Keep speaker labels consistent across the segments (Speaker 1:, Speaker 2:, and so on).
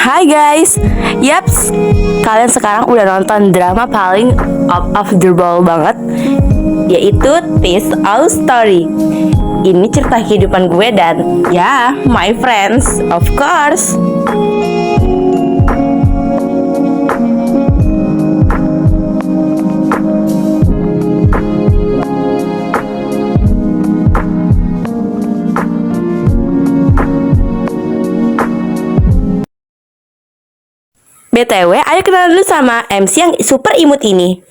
Speaker 1: Hai guys, yaps, kalian sekarang udah nonton drama paling out of the ball banget, yaitu Twist Our Story. Ini cerita kehidupan gue dan ya, my friends, of course. BTW, ayo kenalan dulu sama MC yang super imut ini.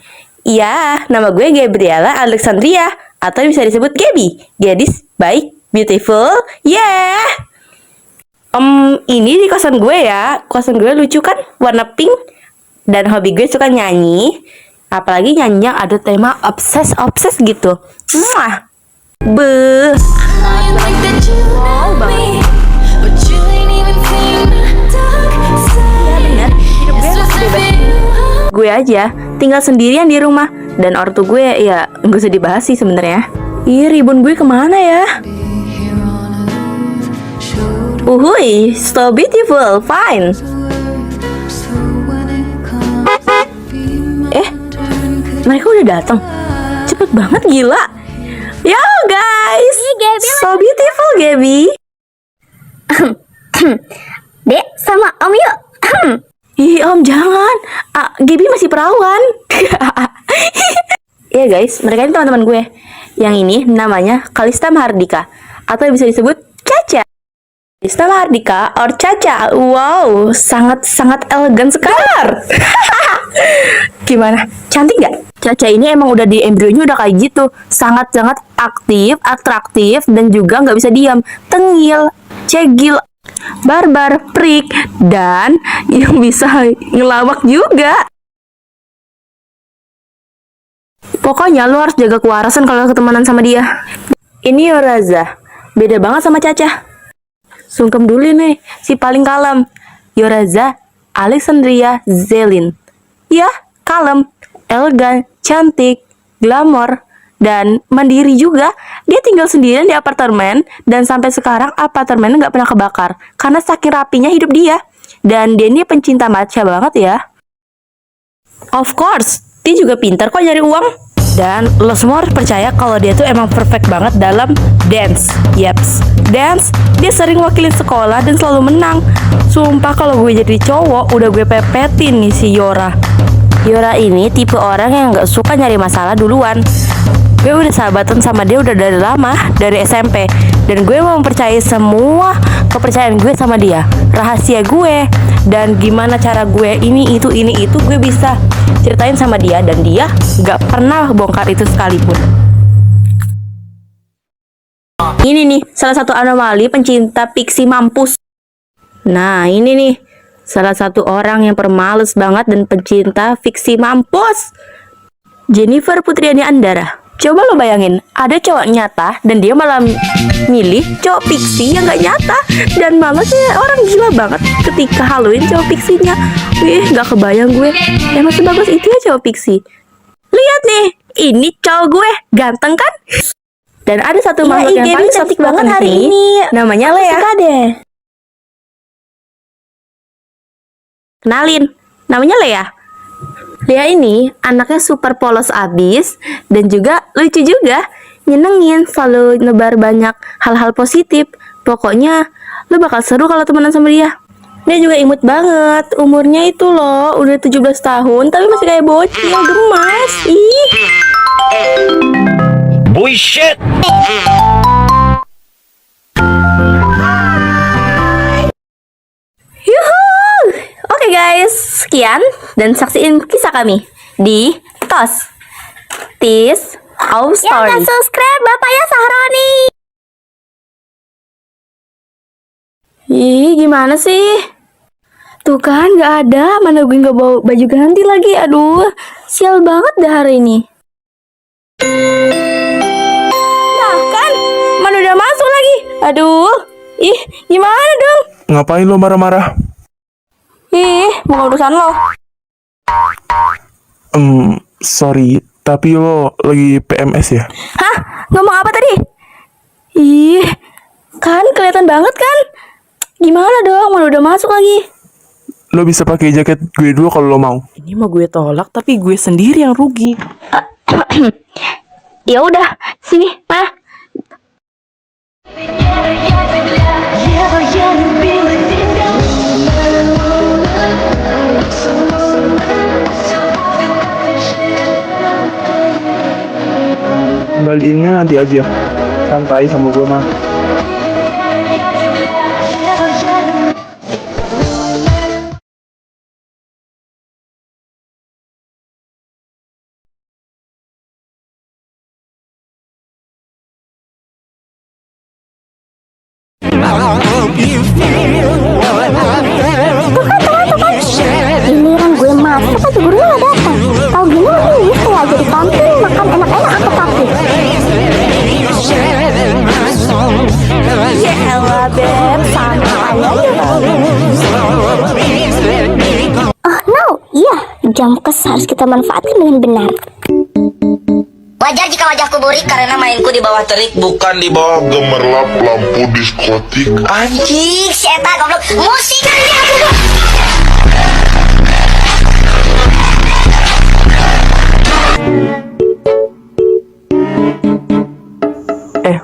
Speaker 1: Iya, nama gue Gabriela Alexandria, atau bisa disebut Gaby. Gadis baik, beautiful, yeah. Ini di kosan gue ya. Kosan gue lucu kan, warna pink. Dan hobi gue suka nyanyi. Apalagi nyanyi yang ada tema obses gitu. Muah. Beuh. Wow banget. Gue aja tinggal sendirian di rumah dan ortu gue ya nggak usah dibahas sih sebenarnya. Ih, ribun gue kemana ya? Uhuy, so beautiful, fine. Mereka udah datang. Cepet banget, gila. Yo guys, so beautiful Gaby.
Speaker 2: Dek, sama Om yuk.
Speaker 1: Ih om jangan, Gaby masih perawan. Iya guys, mereka ini teman-teman gue. Yang ini namanya Kalista Mahardika, atau bisa disebut Caca. Kalista Mahardika or Caca. Wow, sangat elegan sekali. Gimana? Cantik gak? Caca ini emang udah di embrionya udah kayak gitu. Sangat-sangat aktif, atraktif, dan juga gak bisa diam. Tengil, cegil, barbar, prik, dan yang bisa ngelawak juga. Pokoknya lu harus jaga kewarasan kalau ketemenan sama dia. Ini Yoraza, beda banget sama Caca. Sungkem dulu nih, si paling kalem. Yoraza Alexandria Zelin. Ya, kalem, elegan, cantik, glamor, dan mandiri juga. Dia tinggal sendirian di apartemen, dan sampai sekarang apartemennya nggak pernah kebakar karena saking rapinya hidup dia. Dan dia ini pencinta matcha banget ya. Of course, dia juga pintar kok nyari uang. Dan lo semua harus percaya kalau dia tuh emang perfect banget dalam dance. Yaps, dance. Dia sering wakilin sekolah dan selalu menang. Sumpah kalau gue jadi cowok udah gue pepetin nih si Yora. Yora ini tipe orang yang gak suka nyari masalah duluan. Gue udah sahabatan sama dia udah dari lama, dari SMP. Dan gue mau mempercayai semua kepercayaan gue sama dia, rahasia gue, dan gimana cara gue ini itu gue bisa ceritain sama dia. Dan dia gak pernah bongkar itu sekalipun. Ini nih salah satu anomali pencinta pixie mampus. Nah ini nih salah satu orang yang permales banget dan pencinta fiksi mampus, Jennifer Putriani Andara. Coba lo bayangin, ada cowok nyata dan dia malah milih cowok fiksi yang gak nyata. Dan malesnya orang gila banget ketika haluin cowok fiksinya. Wih, gak kebayang gue, emang sebagus itu ya cowok fiksi. Lihat nih, ini cowok gue, ganteng kan? Dan ada satu makhluk yang paling cantik banget hari ini, namanya Lea. Suka deh. Kenalin, namanya Lea. Lea ini anaknya super polos abis dan juga lucu juga. nyenengin, selalu nebar banyak hal-hal positif. Pokoknya lu bakal seru kalau temenan sama dia. Dia juga imut banget. Umurnya itu loh udah 17 tahun tapi masih kayak bocil, gemas. Ih.
Speaker 3: Bullshit!
Speaker 1: Yuhu. Oke guys, sekian dan saksiin kisah kami di TOS Tis Our
Speaker 2: Yang
Speaker 1: Story.
Speaker 2: gak subscribe Bapaknya Sahroni.
Speaker 1: Ih, gimana sih? Tuh kan gak ada, mana gue gak bawa baju ganti lagi. Aduh, sial banget dah hari ini. Nah kan, mana udah masuk lagi. Aduh, ih gimana dong?
Speaker 4: Ngapain lo marah-marah?
Speaker 1: Ih, bukan urusan lo.
Speaker 4: Sorry, tapi lo lagi PMS ya?
Speaker 1: Hah? Ngomong apa tadi? Ih, kan kelihatan banget kan? Gimana dong, mana udah masuk lagi.
Speaker 4: Lo bisa pakai jaket gue dulu kalau lo mau.
Speaker 5: Ini mah gue tolak, tapi gue sendiri yang rugi.
Speaker 1: Ya udah, sini, mah.
Speaker 4: Kembaliinnya nanti aja. Santai sama gue mah.
Speaker 2: Giliran gue masuk aja gurunya gak datang. Tahu gimana ini kayak aja di kantin makan enak-enak aku takut.
Speaker 1: Ya elah, Beb, santai aja.
Speaker 2: Oh no, iya, jam kes harus kita manfaatkan dengan benar.
Speaker 6: Wajar jika wajahku burik karena mainku di bawah terik.
Speaker 7: Bukan di bawah gemerlap lampu diskotik.
Speaker 6: Anjing, setan goblok. Musik kali aku tuh.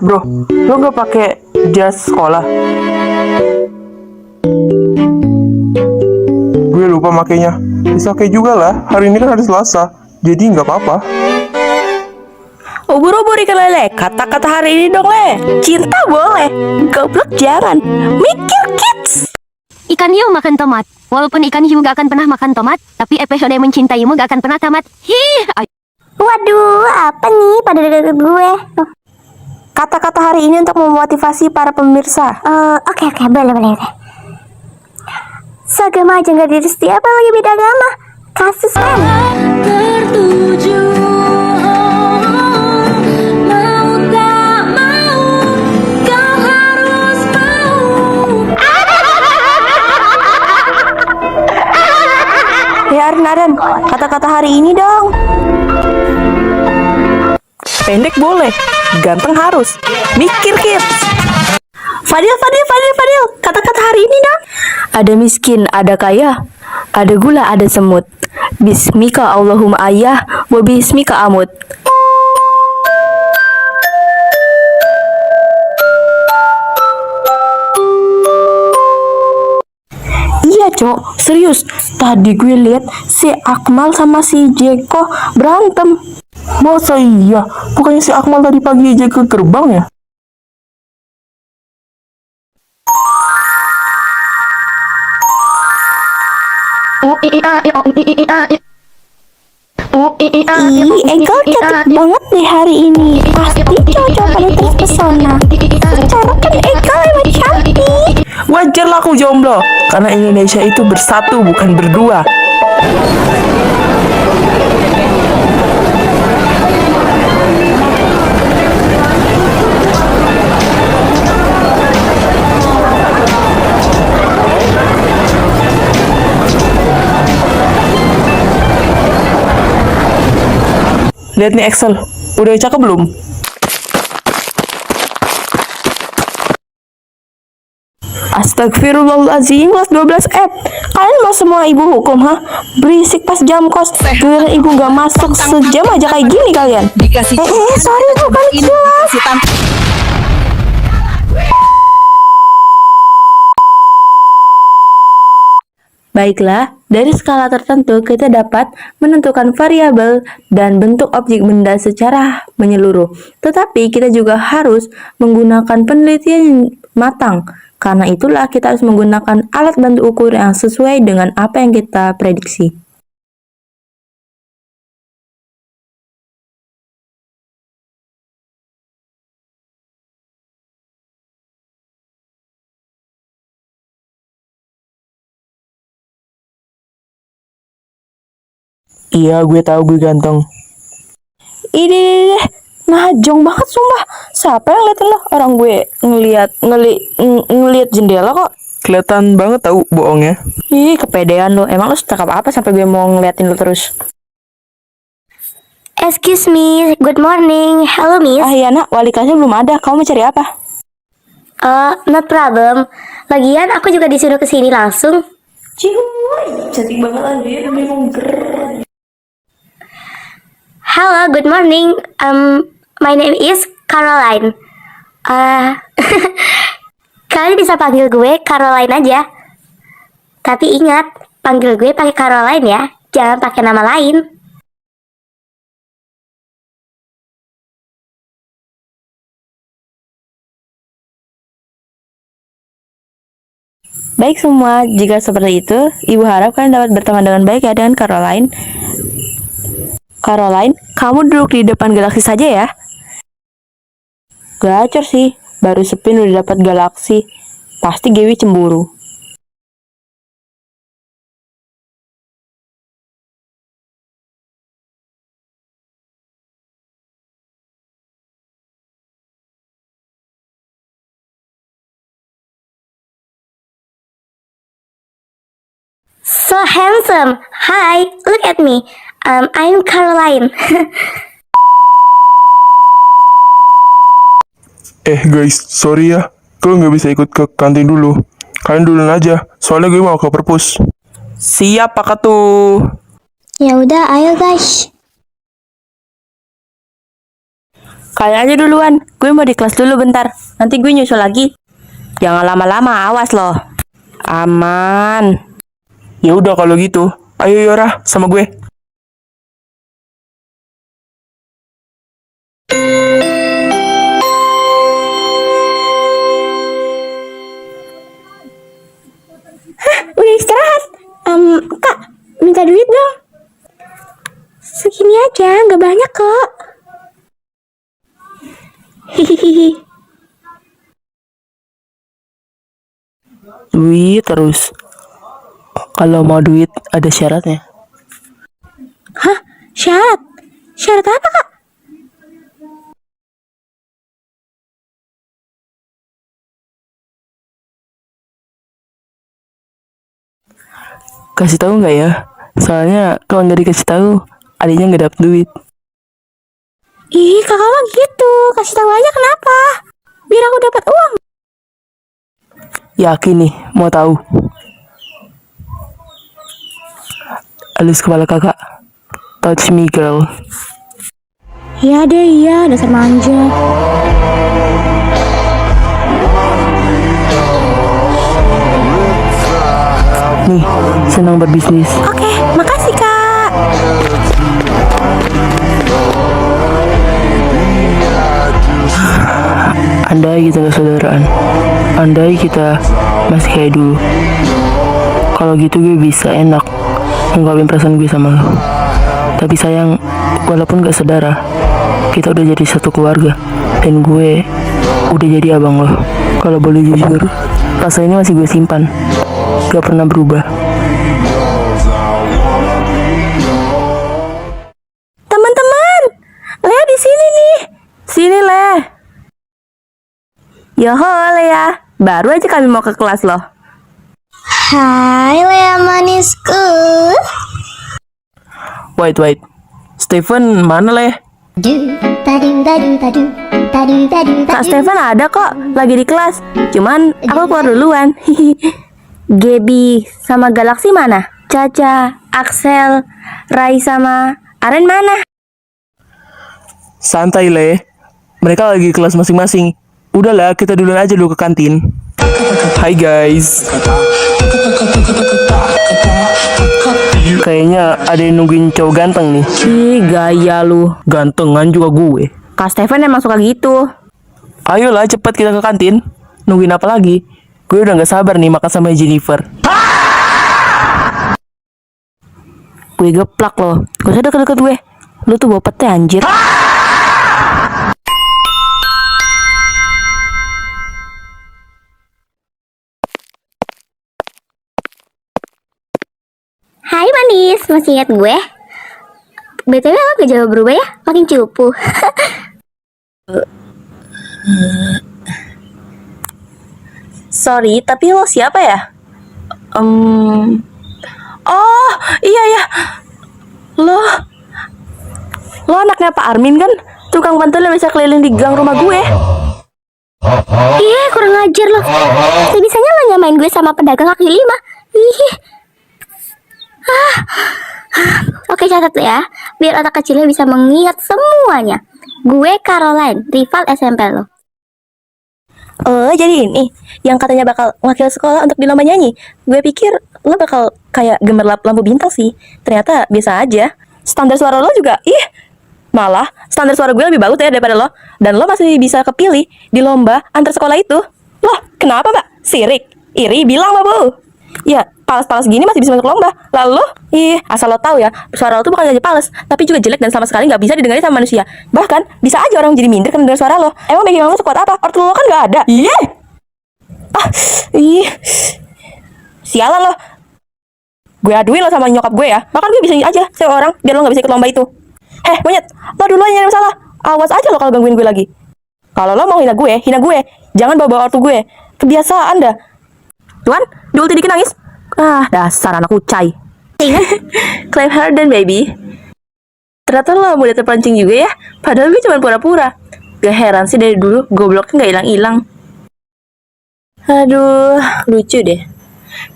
Speaker 5: Bro, lo gak pakai jas sekolah?
Speaker 4: Gue lupa makainya. Bisa pakai juga lah. Hari ini kan hari Selasa. Jadi nggak apa-apa.
Speaker 1: Ubur-ubur ikan lele, kata-kata hari ini dong, Le. Cinta boleh, goblok jangan. Mikir kids.
Speaker 8: Ikan hiu makan tomat. Walaupun ikan hiu gak akan pernah makan tomat, tapi episode mencintaimu gak akan pernah tamat.
Speaker 2: Waduh, apa nih pada deket gue?
Speaker 1: Kata-kata hari ini untuk memotivasi para pemirsa.
Speaker 2: Oke, boleh. Seagama aja gak direstui, apa lagi beda agama? Kasus kan?
Speaker 1: Ya Arnadan, kata-kata hari ini dong.
Speaker 5: Pendek boleh, ganteng harus. Mikir kids.
Speaker 1: Fadil, kata-kata hari ini dong. Ada miskin, ada kaya, ada gula, ada semut. Bismika Allahumma ayah, wa bismika amut. Iya cok, serius. Tadi gue lihat si Akmal sama si Jeko berantem.
Speaker 4: Masa iya? Bukannya si Akmal tadi pagi aja ke gerbang ya?
Speaker 2: Ih, Eko cantik banget deh hari ini. Pasti cowok-cowok pada terpesona. Secara kan Eko emang cantik.
Speaker 5: Wajar lah aku jomblo, karena Indonesia itu bersatu bukan berdua. Lihat nih Excel, udah cakep belum?
Speaker 2: Astagfirullahaladzim, kelas 12 Kalian mau semua ibu hukum, ha? Berisik pas jam kos. Giliran ibu gak masuk sejam aja kayak gini kalian. Sorry bu, kali kelas.
Speaker 1: Baiklah, dari skala tertentu kita dapat menentukan variabel dan bentuk objek benda secara menyeluruh. Tetapi kita juga harus menggunakan penelitian yang matang. Karena itulah kita harus menggunakan alat bantu ukur yang sesuai dengan apa yang kita prediksi.
Speaker 5: Iya, gue tahu gue ganteng.
Speaker 2: Ini najong banget sumpah. Siapa yang liatin lo? Orang gue ngeliat jendela kok.
Speaker 5: Kelihatan banget tahu bohongnya.
Speaker 1: Ih, kepedean lo. Emang lo cakap apa sampai gue mau ngeliatin lo terus?
Speaker 8: Excuse me, good morning. Hello, miss.
Speaker 2: Ah iya nak, wali kelasnya belum ada. Kamu mau cari apa?
Speaker 8: Not problem. Lagian aku juga disuruh kesini langsung.
Speaker 2: Cihuy, cantik banget anjir. Memang
Speaker 8: Hello, good morning. My name is Caroline. Kalian bisa panggil gue Caroline aja. Tapi ingat, panggil gue pakai Caroline ya. Jangan pakai nama lain.
Speaker 1: Baik semua, jika seperti itu, Ibu harap kalian dapat berteman dengan baik ya dengan Caroline. Caroline, kamu duduk di depan galaksi saja ya. Gacor sih, baru Sepin udah dapat galaksi. Pasti Gewi cemburu.
Speaker 8: So handsome. Hi, look at me. I'm Caroline.
Speaker 4: Guys, sorry ya. Gue nggak bisa ikut ke kantin dulu. Kalian duluan aja. Soalnya gue mau ke perpus.
Speaker 5: Siap, Pak tuh.
Speaker 2: Ya udah, ayo guys.
Speaker 1: Kalian aja duluan, gue mau di kelas dulu bentar. Nanti gue nyusul lagi. Jangan lama-lama, awas loh. Aman.
Speaker 5: Ya udah kalau gitu. Ayo Yora, sama gue.
Speaker 2: Udah istirahat. Kak, minta duit dong. Segini aja, nggak banyak kok. Hihihi.
Speaker 5: Duit terus. Kalau mau duit ada syaratnya.
Speaker 2: Hah? Syarat? Syarat apa kak?
Speaker 5: Kasih tahu nggak ya? Soalnya kalau nggak dikasih tahu, adiknya nggak dapet duit.
Speaker 2: Ih, kakak mah gitu. Kasih tahu aja kenapa? Biar aku dapat uang.
Speaker 5: Yakin nih, mau tahu? Alus kepala kakak. Touch me girl.
Speaker 2: Iya deh, iya. Dasar manja.
Speaker 5: Nih, senang berbisnis.
Speaker 2: Oke, makasih kak.
Speaker 5: Andai kita gak saudaraan, andai kita masih kayak dulu, kalau gitu gue bisa enak ngungkapin perasaan gue sama lo. Tapi sayang, walaupun gak saudara, kita udah jadi satu keluarga. Dan gue udah jadi abang lo. Kalau boleh jujur, rasa ini masih gue simpan, gak pernah berubah.
Speaker 1: Teman-teman, Lea di sini nih. Sini Lea. Yoho Lea, baru aja kami mau ke kelas loh.
Speaker 2: Hai Lea manisku.
Speaker 5: Wait, Stephen mana leh?
Speaker 2: Du, tadu, tadu, tadu.
Speaker 1: Kak Stefan ada kok, lagi di kelas. Cuman aku keluar duluan. Gaby sama Galaxy mana? Caca, Axel, Rai sama Aren mana?
Speaker 5: Santai Le, mereka lagi di kelas masing-masing. Udahlah, kita duluan aja dulu ke kantin. Hai guys. Kayaknya ada yang nungguin cowok ganteng nih.
Speaker 1: Ih, gaya lu.
Speaker 5: Gantengan juga gue.
Speaker 1: Kak Stefan emang suka gitu.
Speaker 5: Ayolah cepat kita ke kantin. Nungguin apa lagi? Gue udah gak sabar nih makan sama Jennifer.
Speaker 1: Gue geplak loh. Gak usah deket-deket gue. Lu tuh bawa pete anjir.
Speaker 8: Hai manis, masih ingat gue? BTW lo gak jauh berubah ya? Makin cupu.
Speaker 1: Sorry, tapi lo siapa ya? Oh, iya ya. Lo anaknya Pak Armin kan? Tukang bantuan yang bisa keliling di gang rumah gue.
Speaker 8: Iya, kurang ajar lo. Sebisanya lo nyamain gue sama pedagang kaki lima. Ih. Oke, catat ya, biar otak kecilnya bisa mengingat semuanya. Gue Caroline, rival SMP lo.
Speaker 1: Oh, jadi ini yang katanya bakal wakil sekolah untuk di lomba nyanyi. Gue pikir lo bakal kayak gemerlap lampu bintang sih. Ternyata biasa aja. Standar suara lo juga, malah standar suara gue lebih bagus ya daripada lo. Dan lo masih bisa kepilih di lomba antar sekolah itu. Loh, kenapa mbak? Sirik? Iri? Bilang lah bu. Ya, pales-pales gini masih bisa masuk lomba. Lalu, asal lo tahu ya, suara lo tuh bukan aja pales, tapi juga jelek dan sama sekali nggak bisa didengarin sama manusia. Bahkan, bisa aja orang jadi minder karena dengar suara lo. Emang backing lo sekuat apa? Ortu lo kan nggak ada. Sialan lo. Gue aduin lo sama nyokap gue ya. Bahkan gue bisa aja sewa orang biar lo nggak bisa ikut lomba itu. Heh, monyet, lo duluan yang nyari masalah. Awas aja lo kalau gangguin gue lagi. Kalau lo mau hina gue. Jangan bawa-bawa ortu gue. Kebiasaan dah. Tuan, diulti dikit nangis. Dasar anak ucai. Clap harden, baby. Ternyata lo mudah terpancing juga ya. Padahal gue cuma pura-pura. Gak heran sih dari dulu gobloknya gak hilang-hilang. Aduh, lucu deh.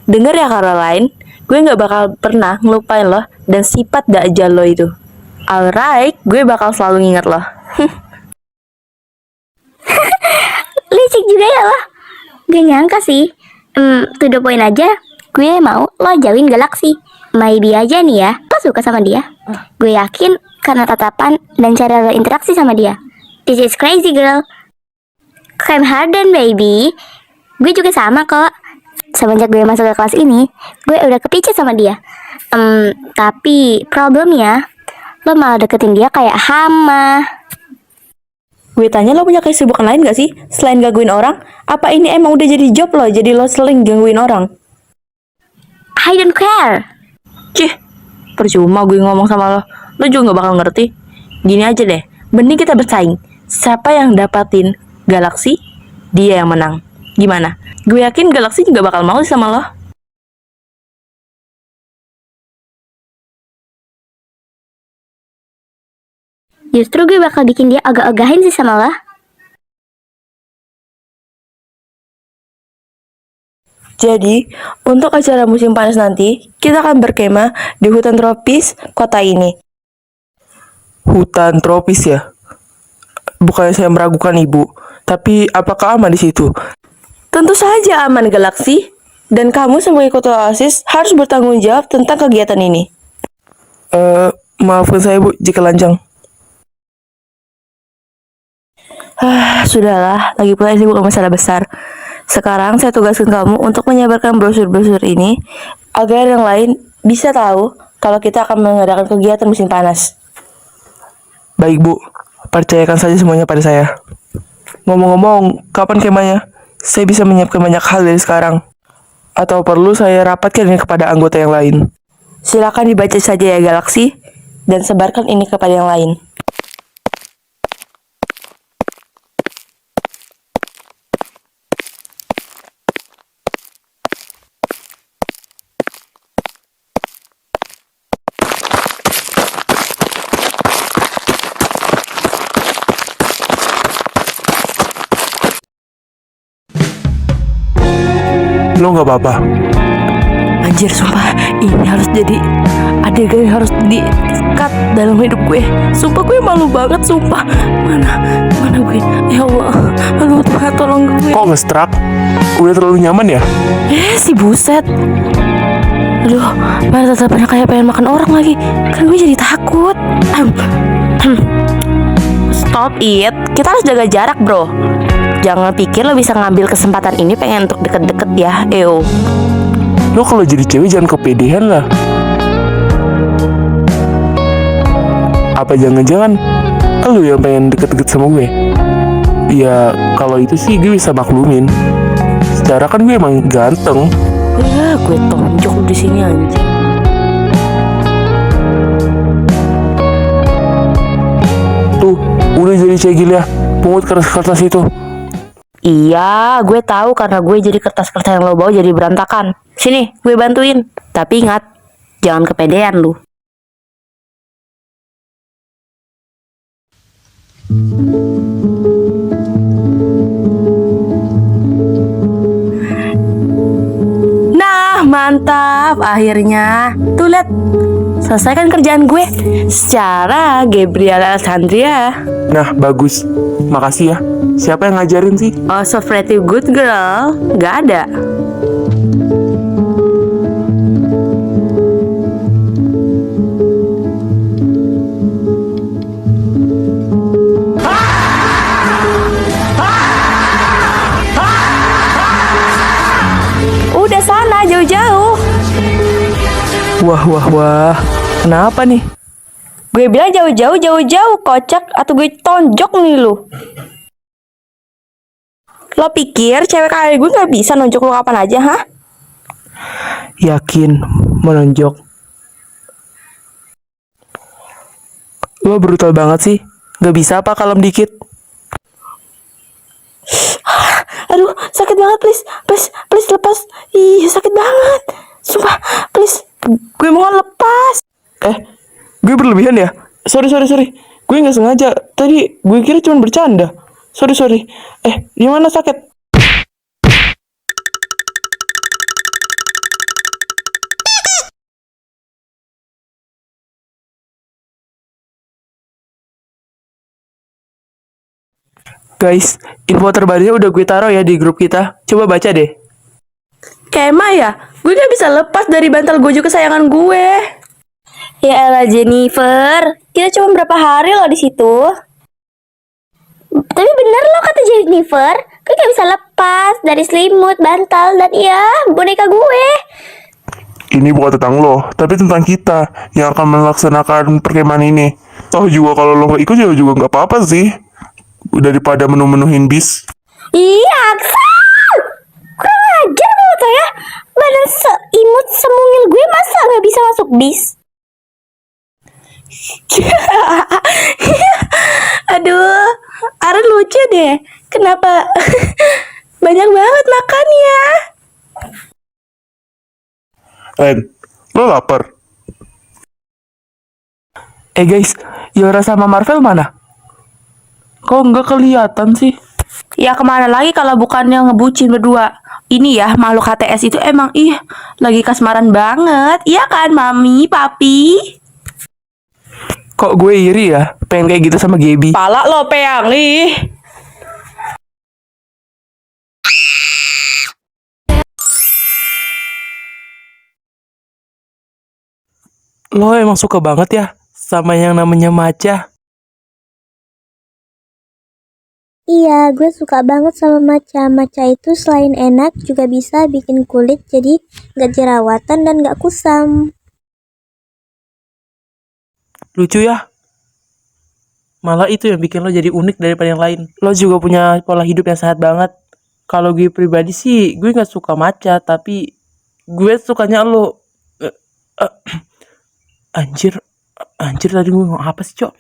Speaker 1: Dengar ya Caroline, gue gak bakal pernah ngelupain lo dan sifat dajjal lo itu. Alright, gue bakal selalu nginget lo.
Speaker 8: Licik juga ya lo. Gak nyangka sih. To the point aja, gue mau lo jauhin Galaxy. Maybe aja nih ya, lo suka sama dia. Gue yakin karena tatapan dan cara lo interaksi sama dia. This is crazy girl. Climb harden baby. Gue juga sama kok. Semenjak gue masuk ke kelas ini, gue udah kepicut sama dia. Tapi problemnya, lo malah deketin dia kayak hama.
Speaker 1: Gue tanya lo punya kesibukan lain gak sih selain gangguin orang? Apa ini emang udah jadi job lo? Jadi lo sering gangguin orang?
Speaker 8: I don't care.
Speaker 1: Cih, percuma gue ngomong sama lo. Lo juga gak bakal ngerti. Gini aja deh, mending kita bersaing. Siapa yang dapatin Galaxy, dia yang menang. Gimana? Gue yakin Galaxy juga bakal mau sama lo.
Speaker 8: Justru gue bakal bikin dia agak-agahin sih sama lo.
Speaker 1: Jadi, untuk acara musim panas nanti, kita akan berkemah di hutan tropis kota ini.
Speaker 5: Hutan tropis ya? Bukannya saya meragukan ibu, tapi apakah aman di situ?
Speaker 1: Tentu saja aman Galaxy. Dan kamu sebagai ketua OSIS harus bertanggung jawab tentang kegiatan ini.
Speaker 5: Maafkan saya bu jika lancang.
Speaker 1: Sudahlah, lagi pula ini bukan masalah besar. Sekarang saya tugaskan kamu untuk menyebarkan brosur-brosur ini agar yang lain bisa tahu kalau kita akan mengadakan kegiatan musim panas.
Speaker 5: Baik bu, percayakan saja semuanya pada saya. Ngomong-ngomong, kapan kemahnya? Saya bisa menyiapkan banyak hal dari sekarang. Atau perlu saya rapatkan ini kepada anggota yang lain?
Speaker 1: Silakan dibaca saja ya Galaxy, dan sebarkan ini kepada yang lain.
Speaker 4: Lo nggak apa-apa?
Speaker 5: Anjir, sumpah ini harus jadi adegan yang harus di-cut dalam hidup gue. Sumpah gue malu banget, sumpah. Mana gue? Ya Allah, aduh Tuhan tolong gue.
Speaker 4: Kok nge-struck? Udah terlalu nyaman ya?
Speaker 5: Si buset. Aduh, mana tatapannya kayak pengen makan orang lagi. Kan gue jadi takut.
Speaker 1: Stop it. Kita harus jaga jarak, bro. Jangan pikir lo bisa ngambil kesempatan ini pengen untuk deket-deket ya.
Speaker 4: Lo kalau jadi cewek jangan kepedean lah. Apa jangan-jangan lo yang pengen deket-deket sama gue? Ya kalau itu sih gue bisa maklumin. Secara kan gue emang ganteng.
Speaker 1: Ya, gue tonjok lu di sini anjing.
Speaker 4: Tuh, udah jadi cegil ya. Pungut kertas-kertas itu.
Speaker 1: Iya, gue tahu karena gue jadi kertas-kertas yang lo bawa jadi berantakan. Sini, gue bantuin. Tapi ingat, jangan kepedean lu. Nah, mantap. Akhirnya. Tuh, lihat. Selesaikan kerjaan gue secara Gabriel Alexandria.
Speaker 4: Nah, bagus. Makasih ya. Siapa yang ngajarin sih?
Speaker 1: Oh, so pretty good girl. Gak ada. Udah sana, jauh-jauh.
Speaker 5: Wah. Kenapa nih?
Speaker 2: Gue bilang jauh-jauh, kocak atau gue tonjok nih lu. Lo pikir cewek kayak gue gak bisa nonjok lo kapan aja, hah?
Speaker 5: Yakin menonjok. Lo brutal banget sih. Gak bisa apa kalem dikit?
Speaker 2: Aduh, sakit banget, please lepas. Ih, sakit banget. Sumpah, please. Gue mohon lepas.
Speaker 5: Gue berlebihan ya? Sorry. Gue gak sengaja. Tadi gue kira cuma bercanda. Sorry. Gimana sakit? Guys, info terbarunya udah gue taruh ya di grup kita. Coba baca deh.
Speaker 1: Kema ya? Gue gak bisa lepas dari bantal gojo kesayangan gue.
Speaker 2: Ya elah Jennifer, kita cuma berapa hari loh di situ.
Speaker 8: Tapi bener loh kata Jennifer, gue gak bisa lepas dari selimut, bantal, dan ya boneka gue.
Speaker 4: Ini bukan tentang lo, tapi tentang kita yang akan melaksanakan perkemahan ini. Toh juga kalau lo nggak ikut ya juga nggak apa-apa sih. Daripada menu-menuhin bis.
Speaker 8: Iya, Aksel! Kurang ajar lo tuh ya. Badan seimut semungil gue masa gak bisa masuk bis?
Speaker 1: Aduh, Aren lucu deh. Kenapa banyak banget makannya?
Speaker 4: Ren, lo lapar?
Speaker 5: Guys, Yora sama Marvel mana? Kok nggak kelihatan sih?
Speaker 1: Ya kemana lagi kalau bukannya ngebucin berdua? Ini ya makhluk HTS itu emang lagi kasmaran banget. Iya kan mami, papi?
Speaker 5: Kok gue iri ya? Pengen kayak gitu sama Gaby.
Speaker 2: Pala lo peyang nih.
Speaker 5: Lo emang suka banget ya sama yang namanya matcha?
Speaker 8: Iya, gue suka banget sama matcha. Matcha itu selain enak juga bisa bikin kulit jadi gak jerawatan dan gak kusam.
Speaker 5: Lucu ya? Malah itu yang bikin lo jadi unik daripada yang lain. Lo juga punya pola hidup yang sehat banget. Kalau gue pribadi sih, gue gak suka matcha, tapi gue sukanya lo. Anjir tadi gue ngomong apa sih, Cok?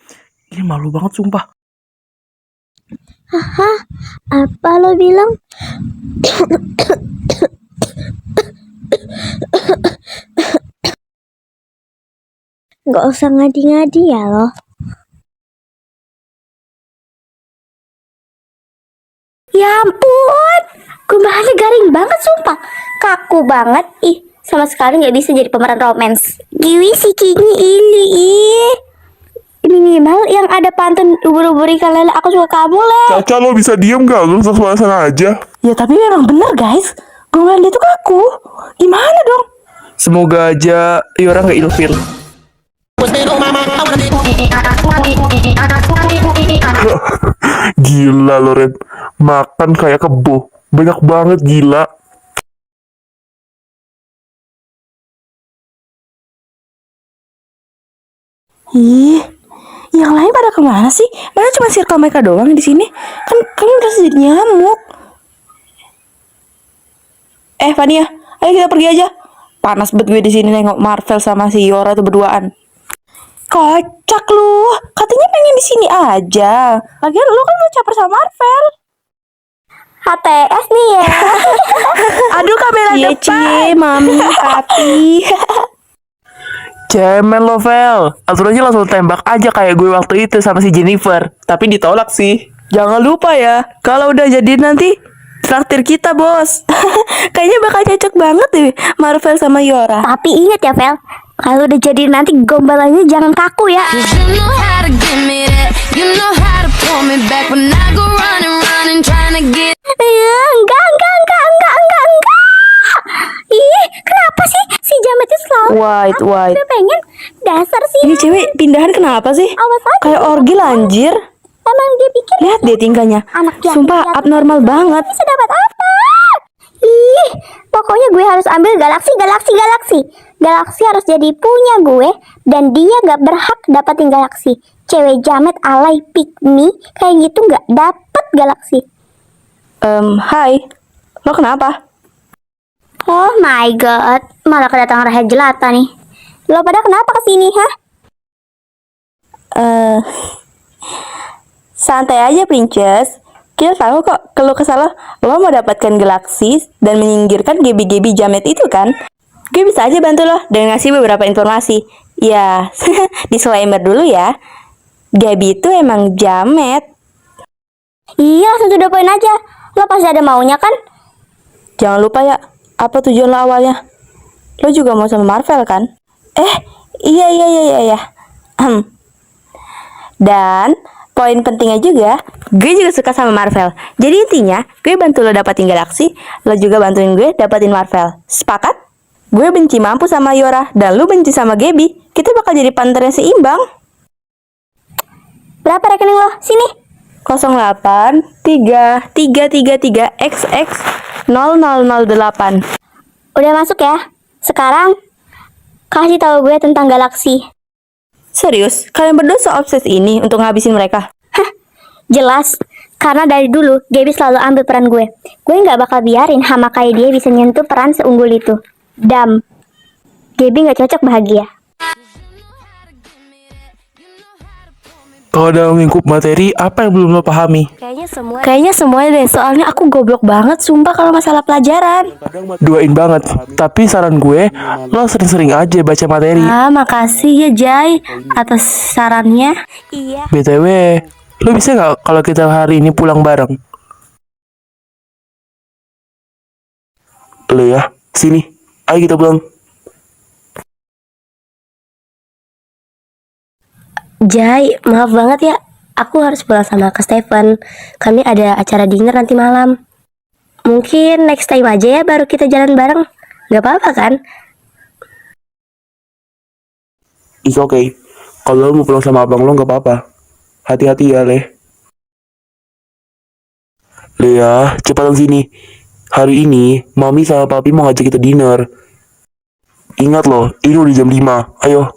Speaker 5: Ini malu banget sumpah.
Speaker 8: Hah? Apa lo bilang? Gak usah ngadi-ngadi ya lo.
Speaker 2: Ya ampun,
Speaker 8: Gombalannya garing banget sumpah. Kaku banget. Ih, sama sekali nggak bisa jadi pemeran romance. Giwi si Kini ini. Ih. Minimal yang ada pantun ubur-ubur ikan lele aku suka kamu le.
Speaker 4: Caca, lo bisa diem gak? Lo suasana aja.
Speaker 2: Ya tapi memang bener guys, gombalan dia tuh kaku. Gimana dong?
Speaker 5: Semoga aja Yora nggak ilfil.
Speaker 4: Gila lo, Ren. Makan kayak kebo. Banyak banget, gila.
Speaker 2: Ih, yang lain pada kemana sih? Mana cuma circle mereka doang di sini? Kan kalian udah jadi nyamuk. Fania, ayo kita pergi aja. Panas banget gue di sini nengok Marvel sama si Yora tuh berduaan. Kocak lu, katanya pengen di sini aja. Lagian lu kan udah caper sama Marvel.
Speaker 8: HTS nih ya.
Speaker 2: Aduh kamera depan. Cie, mami, papi.
Speaker 5: Cemen lo, Vel. Aturannya langsung tembak aja kayak gue waktu itu sama si Jennifer. Tapi ditolak sih.
Speaker 2: Jangan lupa ya, kalau udah jadi nanti traktir kita bos. Kayaknya bakal cocok banget deh Marvel sama Yora.
Speaker 8: Tapi ingat ya Vel, kalau udah jadi nanti gombalannya jangan kaku ya.
Speaker 3: You know how to give me that. You know how to pull me back when I go running, trying to get.
Speaker 8: Enggak. Ih, kenapa sih si Jamet itu selalu
Speaker 2: White.
Speaker 8: udah pengen dasar sih.
Speaker 2: Ini cewek pindahan kenapa sih?
Speaker 8: Awas aja.
Speaker 2: Kayak orgil anjir.
Speaker 8: Emang dia pikir
Speaker 2: Lihat deh tingkahnya.
Speaker 8: anak yatim
Speaker 2: Sumpah
Speaker 8: piatu
Speaker 2: abnormal banget.
Speaker 8: bisa dapat apa? Ih, pokoknya gue harus ambil galaksi. Galaksi harus jadi punya gue dan dia gak berhak dapetin galaksi. Cewek Jamet alay pick me kayak gitu gak dapet galaksi.
Speaker 2: Hai. Lo kenapa?
Speaker 8: Oh my god, malah kedatangan Raja Jelata nih. Lo pada kenapa kesini, hah?
Speaker 2: Santai aja Princess. Kita tahu kok kalau kesal lo mau dapatkan galaksi dan menyingkirkan gebi-gebi Jamet itu kan? Gue bisa aja bantu lo dengan ngasih beberapa informasi. Ya, disclaimer dulu ya. Gabi itu emang Jamet.
Speaker 8: Iya, langsung to the point aja. Lo pasti ada maunya kan?
Speaker 2: Jangan lupa ya, apa tujuan lo awalnya? Lo juga mau sama Marvel kan? Iya. Dan poin pentingnya juga, gue juga suka sama Marvel. Jadi intinya, gue bantu lo dapatin galaksi, lo juga bantuin gue dapatin Marvel. Sepakat? Gue benci mampu sama Yora, dan lo benci sama Gaby. Kita bakal jadi partner yang seimbang.
Speaker 8: Berapa rekening lo? Sini.
Speaker 2: 083333XX0008.
Speaker 8: Udah masuk ya? Sekarang, kasih tahu gue tentang galaksi.
Speaker 2: Serius, kalian berdua se-obses ini untuk ngabisin mereka?
Speaker 8: Jelas, karena dari dulu Gaby selalu ambil peran gue. Gue nggak bakal biarin hama kayak dia bisa nyentuh peran seunggul itu. Dam, Gaby nggak cocok bahagia.
Speaker 5: Kalau dalam lingkup materi, apa yang belum lo pahami?
Speaker 2: Kayaknya semuanya deh, soalnya aku goblok banget sumpah kalau masalah pelajaran.
Speaker 5: Doain banget. Tapi saran gue, lo sering-sering aja baca materi.
Speaker 2: Makasih ya Jai atas sarannya.
Speaker 5: BTW, lo bisa nggak kalau kita hari ini pulang bareng?
Speaker 4: Lo ya, sini. Ayo kita pulang.
Speaker 1: Jai, maaf banget ya. Aku harus pulang sama Kak Stephen. Kami ada acara dinner nanti malam. Mungkin next time aja ya baru kita jalan bareng. Gak apa-apa kan?
Speaker 4: It's okay. Kalau lo mau pulang sama abang lo nggak apa-apa. Hati-hati ya, Le. Lea, cepatan sini. Hari ini, Mami sama Papi mau ngajak kita dinner. Ingat loh, ini udah jam 5. Ayo.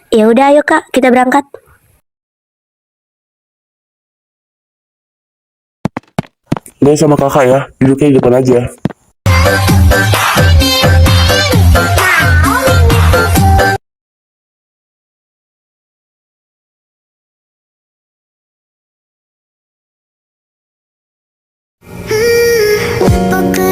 Speaker 1: Ya udah ayo Kak, kita berangkat.
Speaker 4: Le sama kakak ya, duduknya di depan aja.
Speaker 8: Pokoknya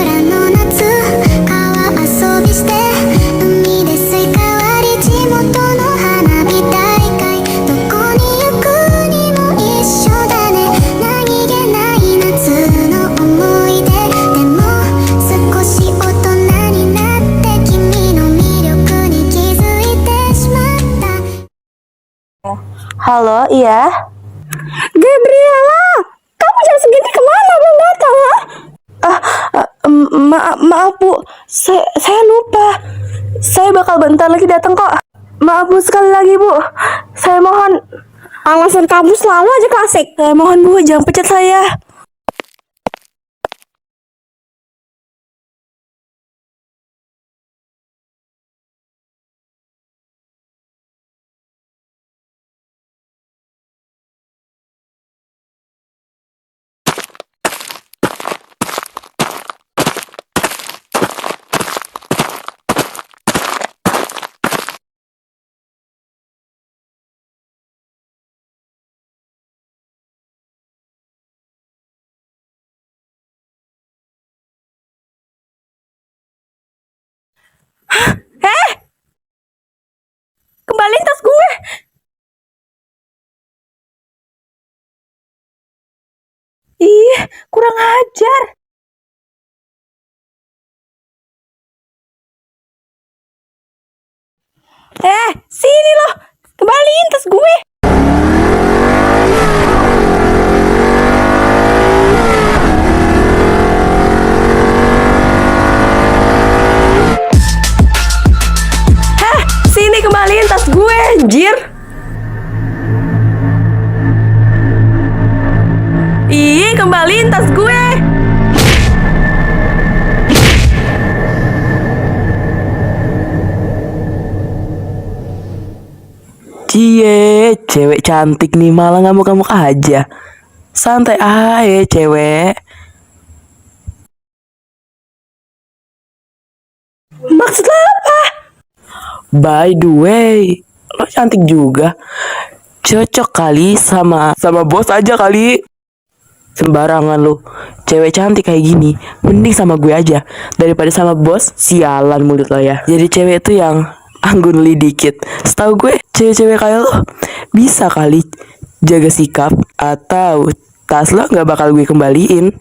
Speaker 2: Halo, iya.
Speaker 8: Gabriela, kamu jam segini kemana belum datang ya?
Speaker 2: Maaf Bu, saya lupa. Saya bakal bentar lagi datang kok. Maaf Bu, sekali lagi Bu. Saya mohon.
Speaker 8: Alasan kamu selalu aja klasik.
Speaker 2: Saya mohon Bu, jangan pecat saya. Kembaliin tas gue. Ih, kurang ajar. Sini loh. Kembaliin tas gue. Sini kembaliin tas gue, anjir. Ih, kembaliin tas gue.
Speaker 5: Cie, cewek cantik nih malah ngamuk-ngamuk aja. Santai aja cewek.
Speaker 2: Maksud lo apa?
Speaker 5: By the way, lo cantik juga. Cocok kali sama bos aja kali. Sembarangan lo. Cewek cantik kayak gini, mending sama gue aja daripada sama bos. Sialan mulut lo ya. Jadi cewek itu yang anggun li dikit. Setahu gue cewek-cewek kayak lo bisa kali jaga sikap, atau tas lo nggak bakal gue kembaliin.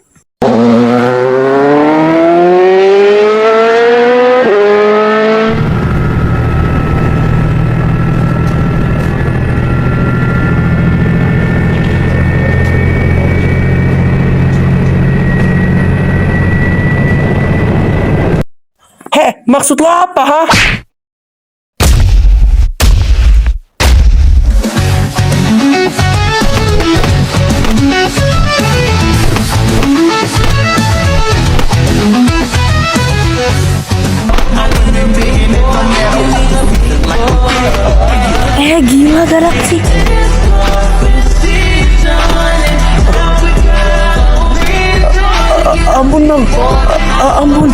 Speaker 5: Maksud lo apa, ha?
Speaker 2: Gila Galaxy.
Speaker 5: Ampun dong, ampun.